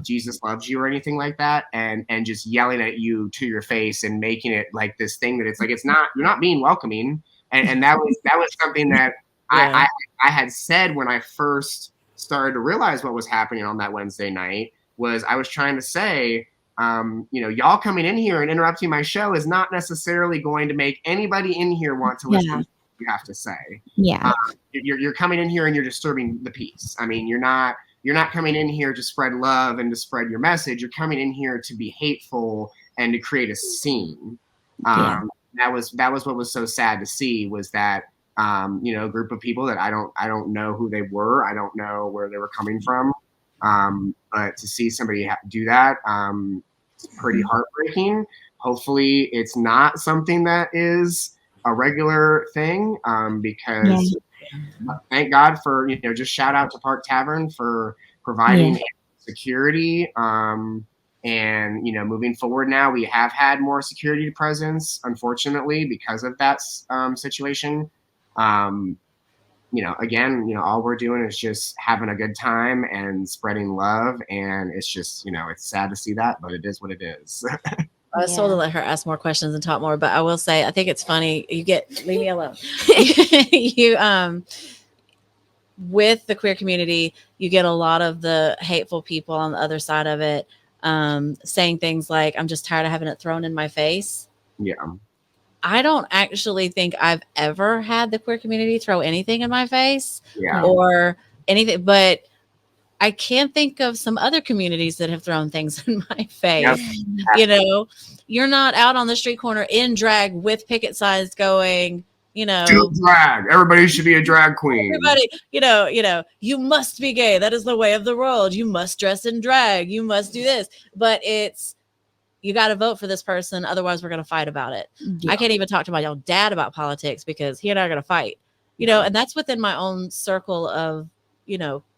Jesus loves you or anything like that, and just yelling at you to your face and making it like this thing that it's like, it's not, you're not being welcoming. And that was something that I had said when I first started to realize what was happening on that Wednesday night. Was I was trying to say, y'all coming in here and interrupting my show is not necessarily going to make anybody in here want to listen to what you have to say. Yeah. You're coming in here and you're disturbing the peace. I mean, you're not coming in here to spread love and to spread your message. You're coming in here to be hateful and to create a scene. That was what was so sad to see, was that a group of people that I don't know who they were. I don't know where they were coming from. But to see somebody do that, it's pretty heartbreaking. Hopefully it's not something that is a regular thing, because thank God for, just shout out to Park Tavern for providing security. And, moving forward now, we have had more security presence, unfortunately, because of that situation. Again, all we're doing is just having a good time and spreading love. And it's just, it's sad to see that, but it is what it is. I was told to let her ask more questions and talk more, but I will say, I think it's funny. Leave me alone. With the queer community, you get a lot of the hateful people on the other side of it, saying things like, I'm just tired of having it thrown in my face. Yeah. I don't actually think I've ever had the queer community throw anything in my face or anything, but I can't think of some other communities that have thrown things in my face. Yep. You're not out on the street corner in drag with picket signs going, do drag. Everybody should be a drag queen. Everybody, you must be gay. That is the way of the world. You must dress in drag. You must do this. But you got to vote for this person. Otherwise, we're going to fight about it. Yeah. I can't even talk to my own dad about politics because he and I are going to fight, and that's within my own circle of,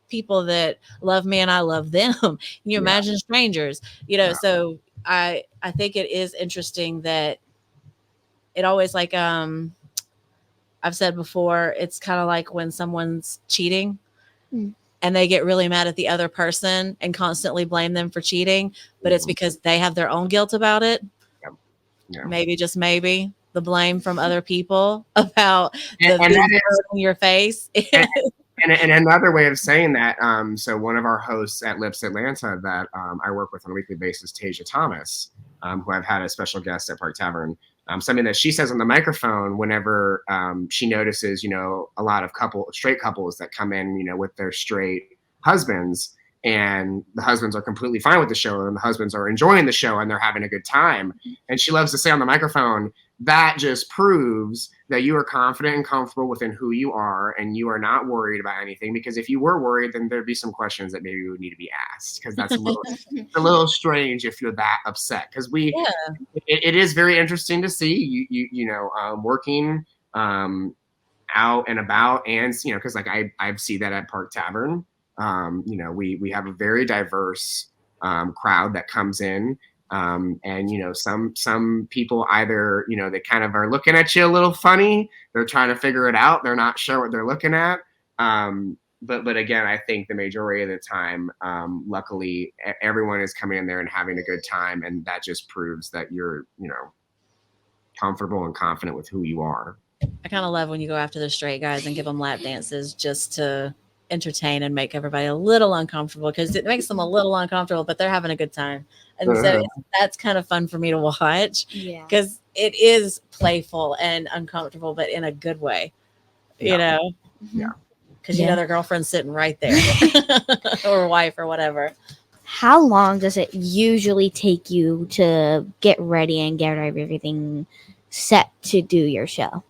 people that love me and I love them. Can you imagine strangers, so I think it is interesting that it always like, I've said before, it's kind of like when someone's cheating and they get really mad at the other person and constantly blame them for cheating, but it's because they have their own guilt about it. Yeah. Maybe, just maybe, the blame from other people about the in your face. And another way of saying that, so one of our hosts at Lips Atlanta that I work with on a weekly basis, Tasia Thomas, who I've had as special guest at Park Tavern, something that she says on the microphone whenever she notices, a lot of straight couples that come in, with their straight husbands, and the husbands are completely fine with the show and the husbands are enjoying the show and they're having a good time. And she loves to say on the microphone, that just proves that you are confident and comfortable within who you are and you are not worried about anything, because if you were worried, then there'd be some questions that maybe would need to be asked, because that's a little strange if you're that upset, because it is very interesting to see you working out and about, and because like I see that at Park Tavern, we have a very diverse crowd that comes in. And some people either they kind of are looking at you a little funny, they're trying to figure it out, they're not sure what they're looking at, but again, I think the majority of the time, luckily everyone is coming in there and having a good time, and that just proves that you're comfortable and confident with who you are. I kind of love when you go after the straight guys and give them lap dances just to entertain and make everybody a little uncomfortable, because it makes them a little uncomfortable, but they're having a good time. And so that's kind of fun for me to watch, because it is playful and uncomfortable, but in a good way, because their girlfriend's sitting right there or wife or whatever. How long does it usually take you to get ready and get everything set to do your show?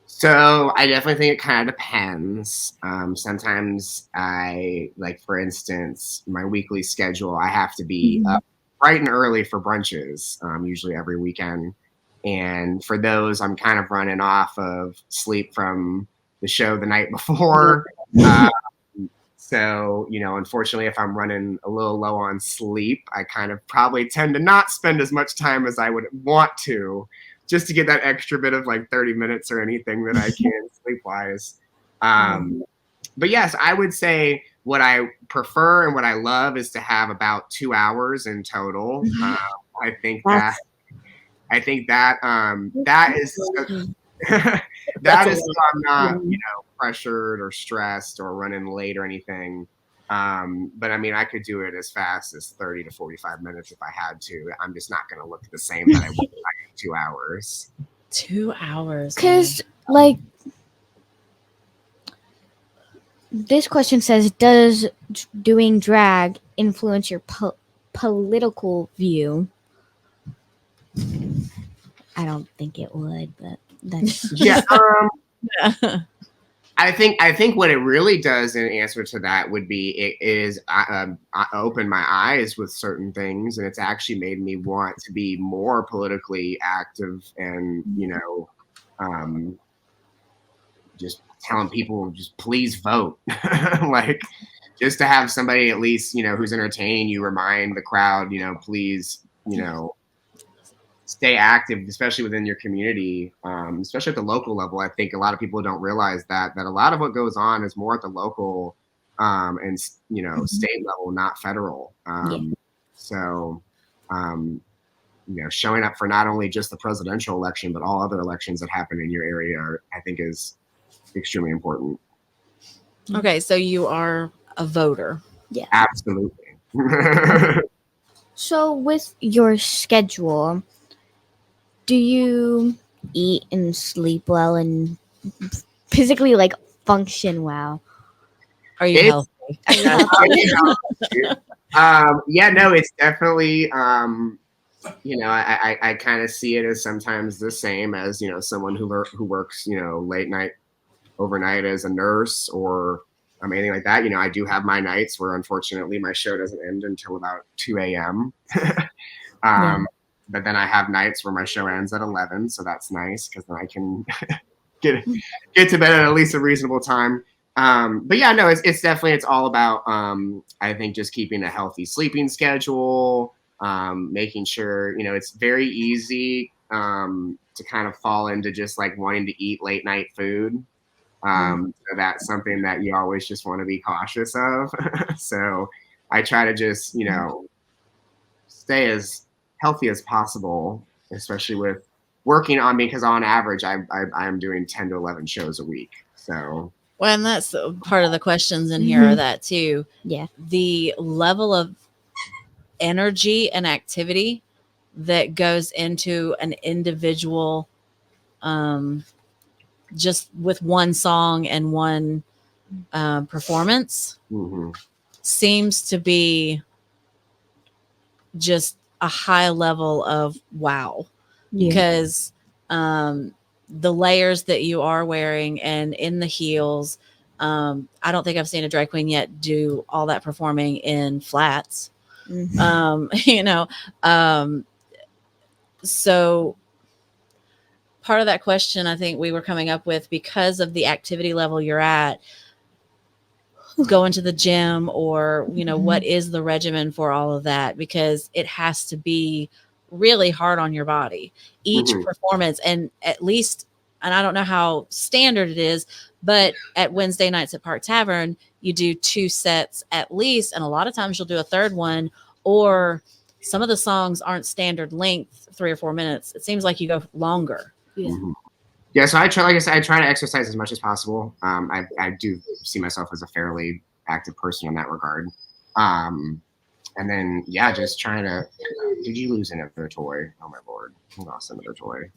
So I definitely think it kind of depends. Sometimes for instance, my weekly schedule, I have to be up bright and early for brunches, usually every weekend. And for those, I'm kind of running off of sleep from the show the night before. So, unfortunately, if I'm running a little low on sleep, I kind of probably tend to not spend as much time as I would want to, just to get that extra bit of 30 minutes or anything that I can sleep-wise. But yes, I would say what I prefer and what I love is to have about 2 hours in total. I think that is that is so I'm not pressured or stressed or running late or anything. But I mean, I could do it as fast as 30 to 45 minutes if I had to. I'm just not going to look the same that I would in 2 hours. 2 hours. Because, this question says, does doing drag influence your political view? I don't think it would, but that's... Yeah. I think what it really does in answer to that would be I opened my eyes with certain things, and it's actually made me want to be more politically active and, just telling people just please vote. just to have somebody at least, who's entertaining you, remind the crowd, please, stay active, especially within your community, especially at the local level. I think a lot of people don't realize that a lot of what goes on is more at the local and state level, not federal. So, showing up for not only just the presidential election, but all other elections that happen in your area, I think is extremely important. Okay, so you are a voter. Yeah. Absolutely. So with your schedule, do you eat and sleep well and physically like function well? Are you healthy? Yeah, no, it's definitely, I kind of see it as sometimes the same as, someone who works, late night, overnight as a nurse or anything like that. I do have my nights where unfortunately my show doesn't end until about 2 a.m. But then I have nights where my show ends at 11. So that's nice because then I can get to bed at least a reasonable time. But yeah, no, it's definitely, it's all about, I think just keeping a healthy sleeping schedule, making sure, it's very easy, to kind of fall into just like wanting to eat late night food. So that's something that you always just want to be cautious of. So I try to just, stay as healthy as possible, especially with working on me, because on average, I'm doing 10 to 11 shows a week. So. Well, and that's part of the questions in here are that too. Yeah. The level of energy and activity that goes into an individual, just with one song and one performance seems to be just a high level of wow. Because the layers that you are wearing and in the heels, I don't think I've seen a drag queen yet do all that performing in flats. So part of that question I think we were coming up with, because of the activity level you're at, going to the gym or, what is the regimen for all of that? Because it has to be really hard on your body, each performance. And at least, and I don't know how standard it is, but at Wednesday nights at Park Tavern, you do 2 sets at least. And a lot of times you'll do a third one, or some of the songs aren't standard length, 3 or 4 minutes. It seems like you go longer. Yeah, so I try, like I said, I try to exercise as much as possible. I do see myself as a fairly active person in that regard. And then, yeah, just trying to. Did you lose another toy? Oh my lord, I lost another toy.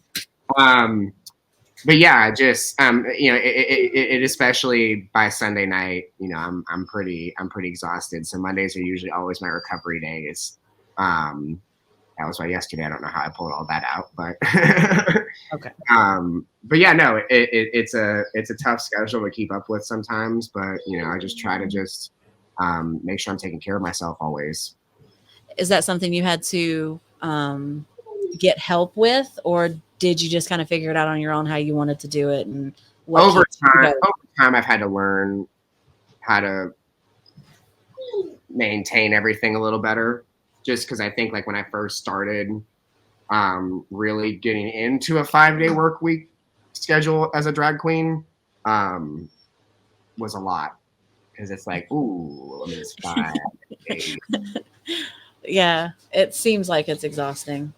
But yeah, just it especially by Sunday night, I'm pretty exhausted. So Mondays are usually always my recovery days. That was why yesterday. I don't know how I pulled all that out, but okay. But yeah, no, it's a tough schedule to keep up with sometimes. But I just try to just make sure I'm taking care of myself always. Is that something you had to get help with, or did you just kind of figure it out on your own how you wanted to do it? And over time, I've had to learn how to maintain everything a little better. Just because I think like when I first started really getting into a 5-day work week schedule as a drag queen was a lot. Because it's like, ooh, it's 5 days. Yeah, it seems like it's exhausting.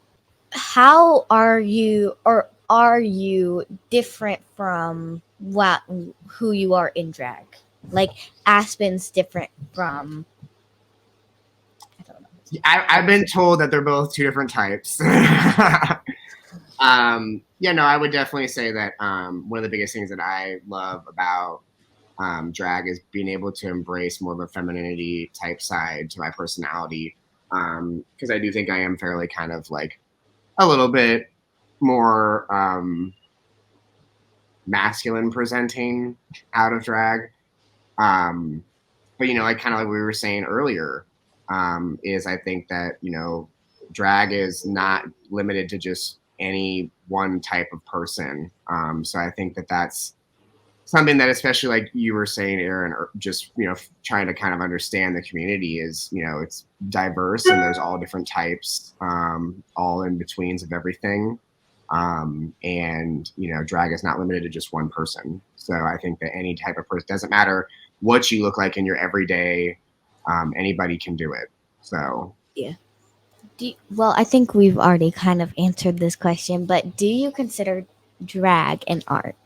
How are you, or are you different from who you are in drag? Like Aspen's different from... I've been told that they're both 2 different types. Yeah, no, I would definitely say that one of the biggest things that I love about drag is being able to embrace more of a femininity type side to my personality. Because I do think I am fairly kind of like a little bit more masculine presenting out of drag. But like kind of like we were saying earlier, is I think that drag is not limited to just any one type of person. So I think that that's something that, especially like you were saying, Erin, or just, trying to kind of understand the community is, it's diverse and there's all different types, all in betweens of everything. And, drag is not limited to just one person. So I think that any type of person, doesn't matter what you look like in your everyday, anybody can do it. So Yeah. Well, I think we've already kind of answered this question, but do you consider drag an art?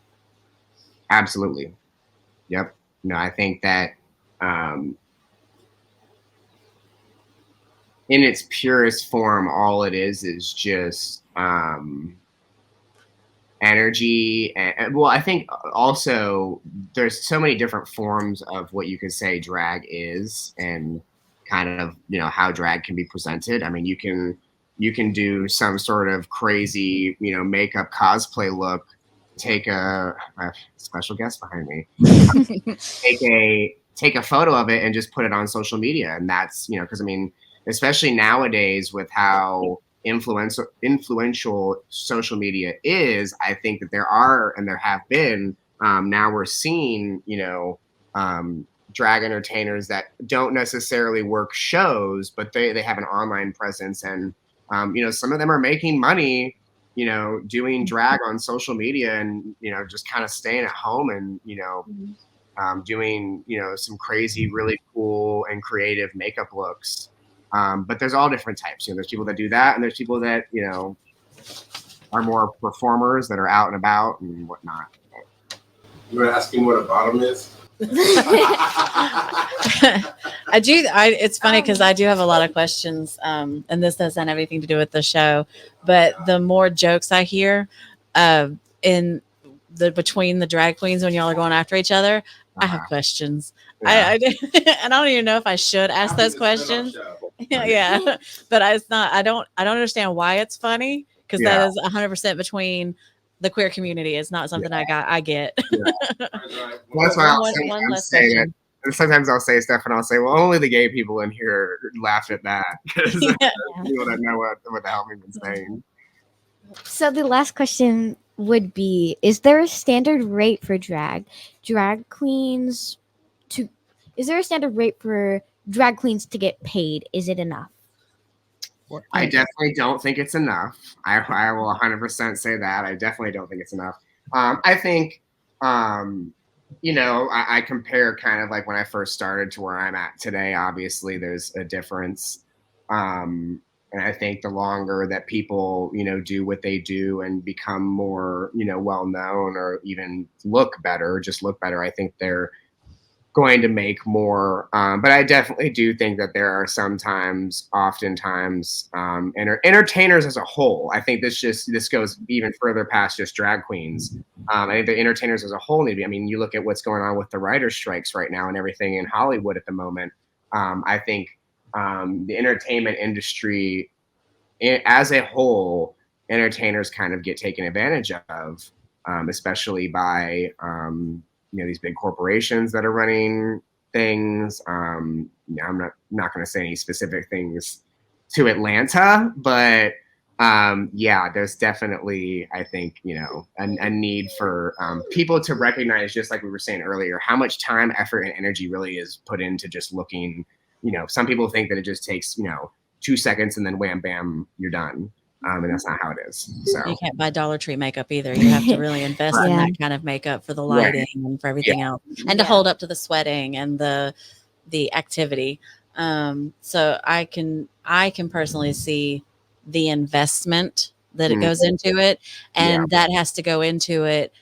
absolutely. Yep. No, I think that, um, in its purest form, all it is just, energy. And well, I think also there's so many different forms of what you could say drag is, and kind of, how drag can be presented. I mean, you can do some sort of crazy, makeup cosplay look, take a special guest behind me, take a photo of it and just put it on social media. And that's, because I mean, especially nowadays with how influential social media is, I think that there are, and there have been, now we're seeing, drag entertainers that don't necessarily work shows, but they have an online presence. And some of them are making money, doing drag on social media, and just kind of staying at home and doing some crazy, really cool and creative makeup looks. But there's all different types. There's people that do that, and there's people that are more performers that are out and about and whatnot. You were asking what a bottom is? I do. It's funny because I do have a lot of questions, and this doesn't have anything to do with the show. But the more jokes I hear, in between the drag queens when y'all are going after each other, I have questions. Yeah. And I don't even know if I should ask those questions. Yeah, but it's not. I don't understand why it's funny, because that is 100% between the queer community. It's not something I get. That's why I'll sometimes I'll say stuff and I'll say, well, only the gay people in here laughed at that, because people don't know what the hell we've been saying. So the last question would be, is there a standard rate for drag queens is there a standard rate for drag queens to get paid? Is it enough? I definitely don't think it's enough. I will 100% say that. I definitely don't think it's enough. I think, I compare kind of like when I first started to where I'm at today. Obviously, there's a difference. And I think the longer that people, do what they do and become more, well known, or even look better, I think they're going to make more. But I definitely do think that there are oftentimes, entertainers as a whole. I think this goes even further past just drag queens. I think the entertainers as a whole need to be. I mean, you look at what's going on with the writer strikes right now and everything in Hollywood at the moment. I think the entertainment industry as a whole, entertainers kind of get taken advantage of, especially by these big corporations that are running things. I'm not going to say any specific things to Atlanta, but there's definitely, I think, a need for people to recognize, just like we were saying earlier, how much time, effort, and energy really is put into just looking. Some people think that it just takes 2 seconds and then wham bam, you're done. And that's not how it is. So you can't buy Dollar Tree makeup either. You have to really invest in that kind of makeup for the lighting and for everything else, and to hold up to the sweating and the activity. So I can personally see the investment that it goes into it, and that has to go into it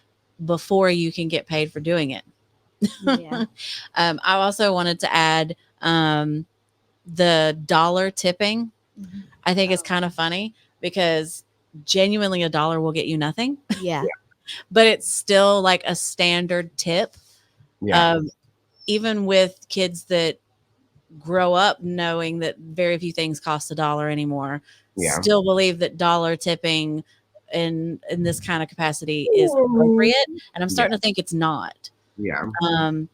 before you can get paid for doing it. I also wanted to add the dollar tipping. I think it's kind of funny, because genuinely $1 will get you nothing. But it's still like a standard tip. Even with kids that grow up knowing that very few things cost $1 anymore, still believe that dollar tipping in this kind of capacity is appropriate. And I'm starting to think it's not.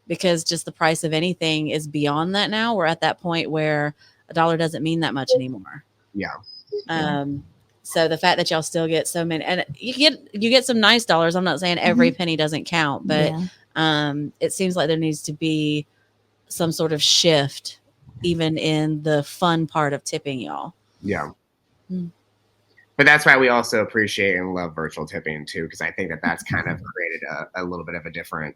Because just the price of anything is beyond that now. We're at that point where $1 doesn't mean that much anymore. So the fact that y'all still get so many, and you get some nice dollars. I'm not saying every penny doesn't count, but it seems like there needs to be some sort of shift, even in the fun part of tipping, y'all. Yeah. Mm. But that's why we also appreciate and love virtual tipping too, because I think that that's kind of created a little bit of a different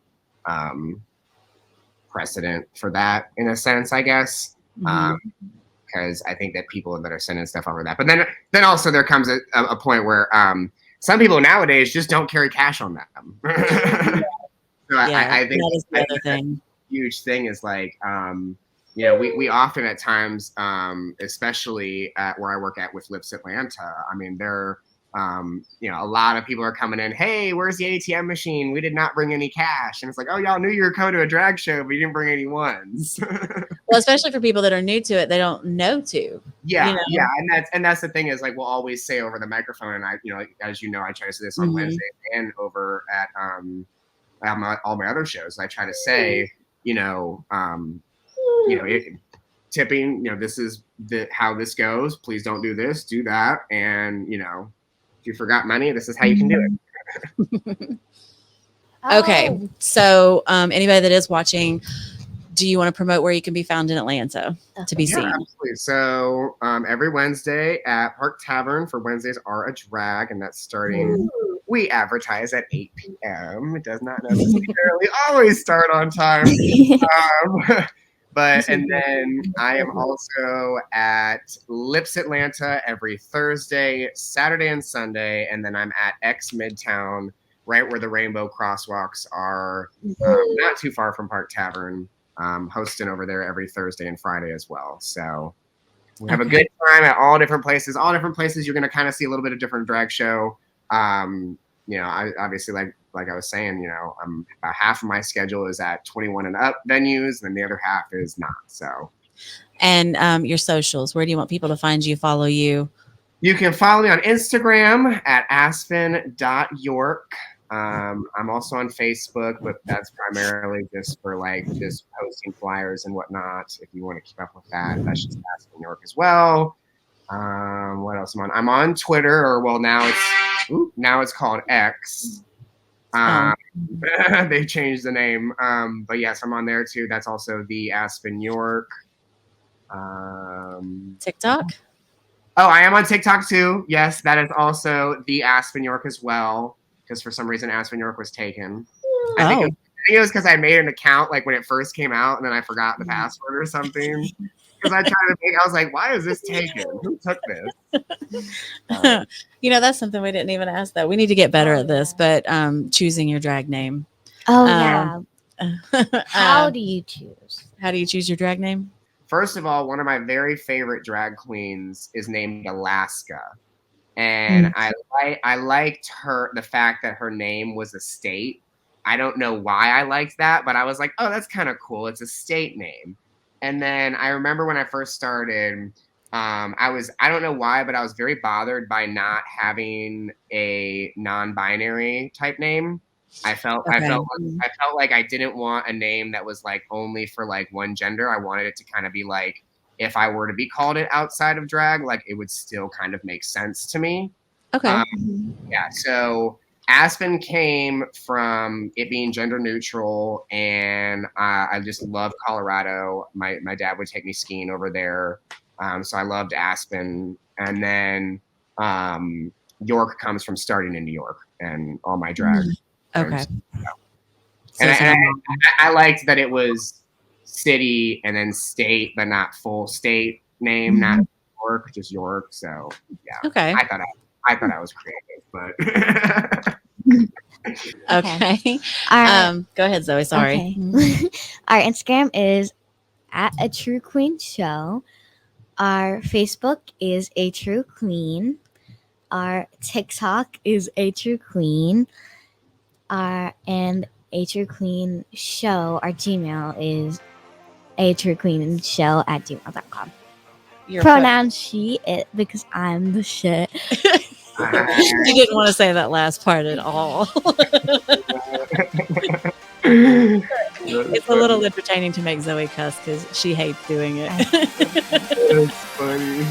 precedent for that in a sense, I guess. Because I think that people that are sending stuff over that. But then also there comes a point where some people nowadays just don't carry cash on them. So I think that is the other thing. Huge thing is like, you know, we often at times, especially at where I work at with Lips Atlanta, I mean, they're, you know, a lot of people are coming in, hey, where's the ATM machine? We did not bring any cash. And it's like, oh, y'all knew you were coming to a drag show, but you didn't bring any ones. Well, especially for people that are new to it, they don't know to. Yeah, you know? yeah, and that's the thing is like we'll always say over the microphone, and I, you know, as you know, I try to say this on Wednesday and over at all my other shows. I try to say, you know, tipping, you know, this is how this goes. Please don't do this, do that, and you know, if you forgot money, this is how you can do it. Okay, so anybody that is watching, do you want to promote where you can be found in Atlanta to be seen? Absolutely. So every Wednesday at Park Tavern for Wednesdays are a drag, and that's starting. We advertise at 8 p.m. It does not necessarily always start on time. But and then I am also at Lips Atlanta every Thursday, Saturday, and Sunday, and then I'm at X Midtown, right where the Rainbow Crosswalks are, not too far from Park Tavern. Hosting over there every Thursday and Friday as well. So we have a good time at all different places. All different places, you're going to kind of see a little bit of different drag show. You know, I obviously like I was saying, you know, about half of my schedule is at 21 and up venues, and the other half is not. So, and your socials, where do you want people to find you, follow you? You can follow me on Instagram at aspen.york. I'm also on Facebook, but that's primarily just for like just posting flyers and whatnot. If you want to keep up with that, that's just Aspen York as well. What else am I on? I'm on Twitter, or well, now it's called X. They changed the name. But yes, I'm on there too. That's also the Aspen York. TikTok? Oh, I am on TikTok too. Yes, that is also the Aspen York as well. Because for some reason Aspen York was taken. I think it was because I made an account like when it first came out, and then I forgot the password or something. Because I was like, why is this taken? Who took this? You know, that's something we didn't even ask that. We need to get better at this, but choosing your drag name. Oh, yeah. How do you choose? How do you choose your drag name? First of all, one of my very favorite drag queens is named Alaska. And I liked the fact that her name was a state. I don't know why I liked that, but I was like, oh, that's kind of cool. It's a state name. And then I remember when I first started, I don't know why, but I was very bothered by not having a non-binary type name. I felt like I didn't want a name that was like only for like one gender. I wanted it to kind of be like, if I were to be called it outside of drag, like it would still kind of make sense to me. Okay. Yeah. So Aspen came from it being gender neutral, and I just love Colorado. My dad would take me skiing over there, so I loved Aspen. And then York comes from starting in New York and all my drag. Okay. And I liked that it was city and then state, but not full state name, not York, just York. So yeah. Okay. I thought I was creative, but okay. Go ahead, Zoe. Sorry. Okay. Our Instagram is at A True Queen Show. Our Facebook is A True Queen. Our TikTok is A True Queen. And A True Queen Show, our Gmail is A True Queen Show at gmail.com. Pronoun she, it, because I'm the shit. You didn't want to say that last part at all. It's a little entertaining to make Zoe cuss because she hates doing it. That's funny.